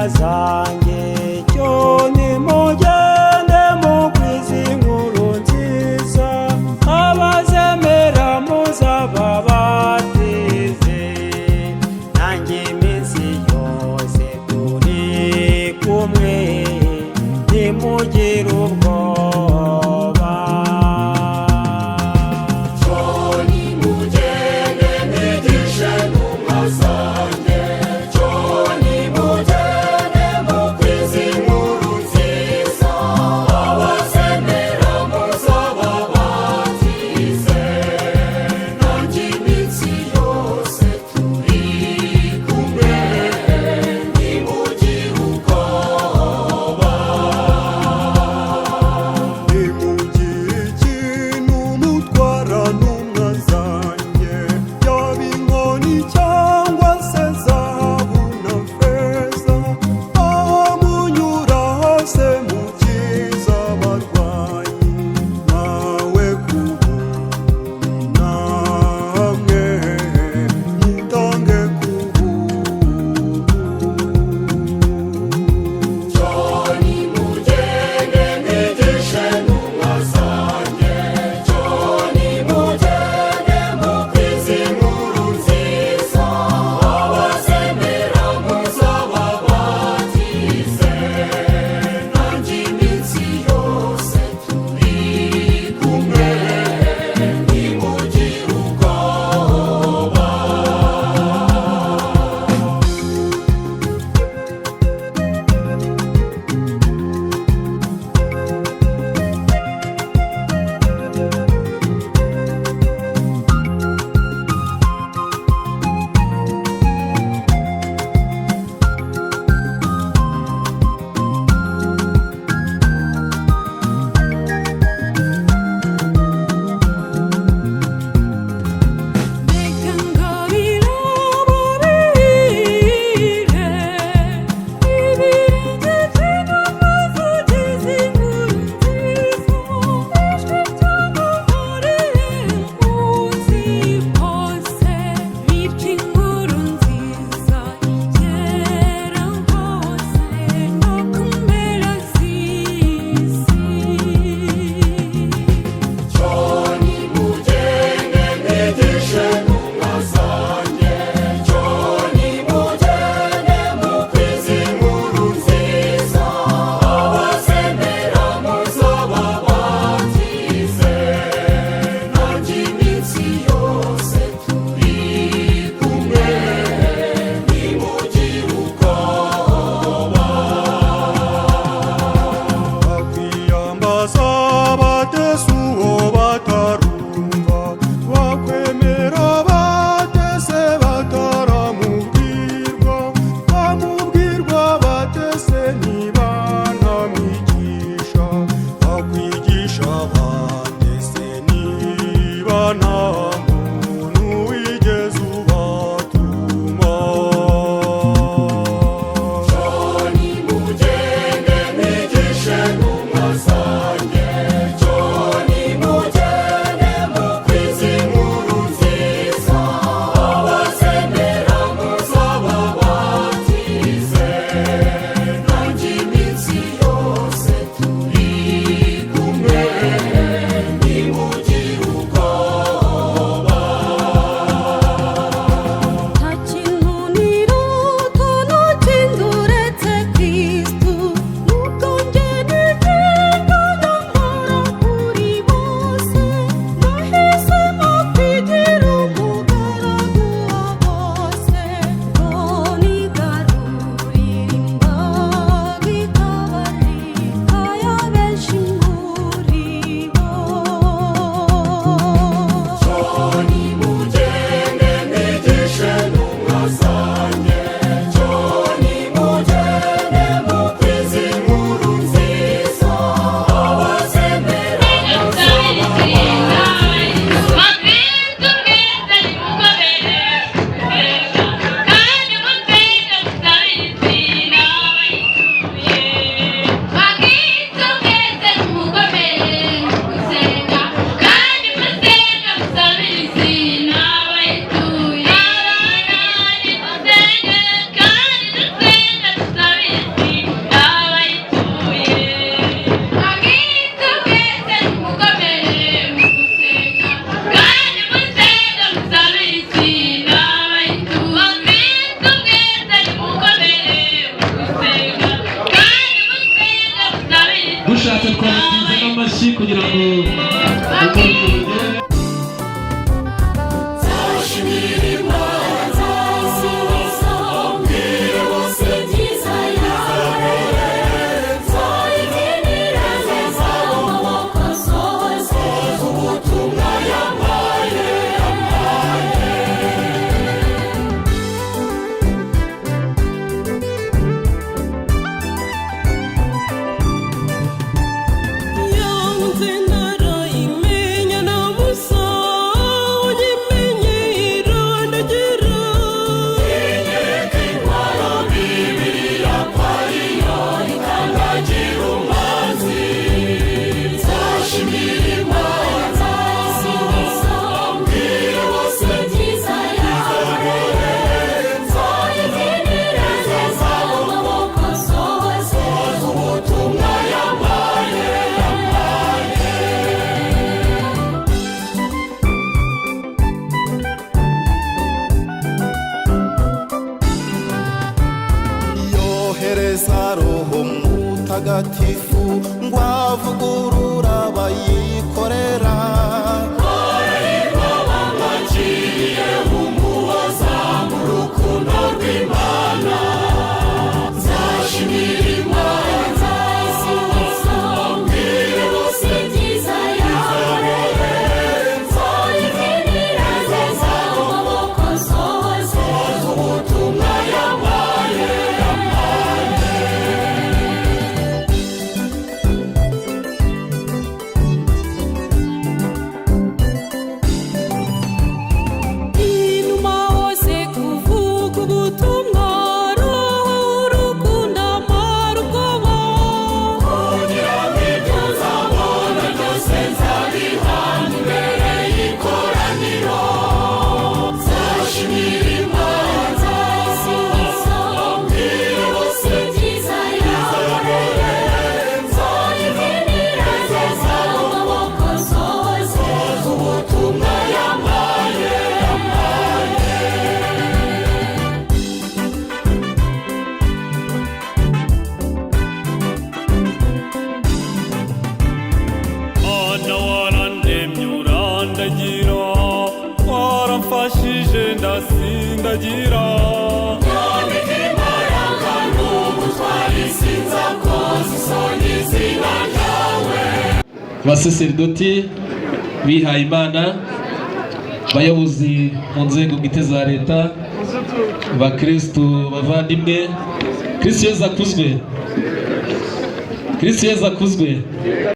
zanjye cyo nimugende mugwize inkuru nziza abazemera muzaba bateze nanjye iminsi yose turi kumwe ntimugire ubwoba. Cyoni mugende mwigishe intumwa zanjye, cyoni mugende mutagatifu ngo avugurura abayikorera. Barahirwa bamwakiriye umuhoza mu rukundo rw'Imana. Nzashimira Imana, nzayisingiza, mbwire bose ibyiza yankoreye. Nzayibyinira neza mu maboko nsohoze ubutumwa yampaye. inuma hose kuvuga ubutumwa, roho urukundo amara ubwoba. Kugira ngo ibyo nzabona byose nzabihana imbere y'ikoraniro. Nzashimira Imana, nzayisingiza, mbwire bose ibyiza yankoreye. Nzayibyinira neza mu maboko nsohoze ubutumwa yampaye. Mana warandemye urandagira, waramfashije ndasindagira. Nyambika imbaraga n'ubutwari, sinzakoza isoni izina ryawe. Abasaserdoti bihaye Imana, bayobozi mu nzego bwite za leta, bakristu bavandimwe, Kristo Yezu akuzwe. Kristo Yezu akuzwe.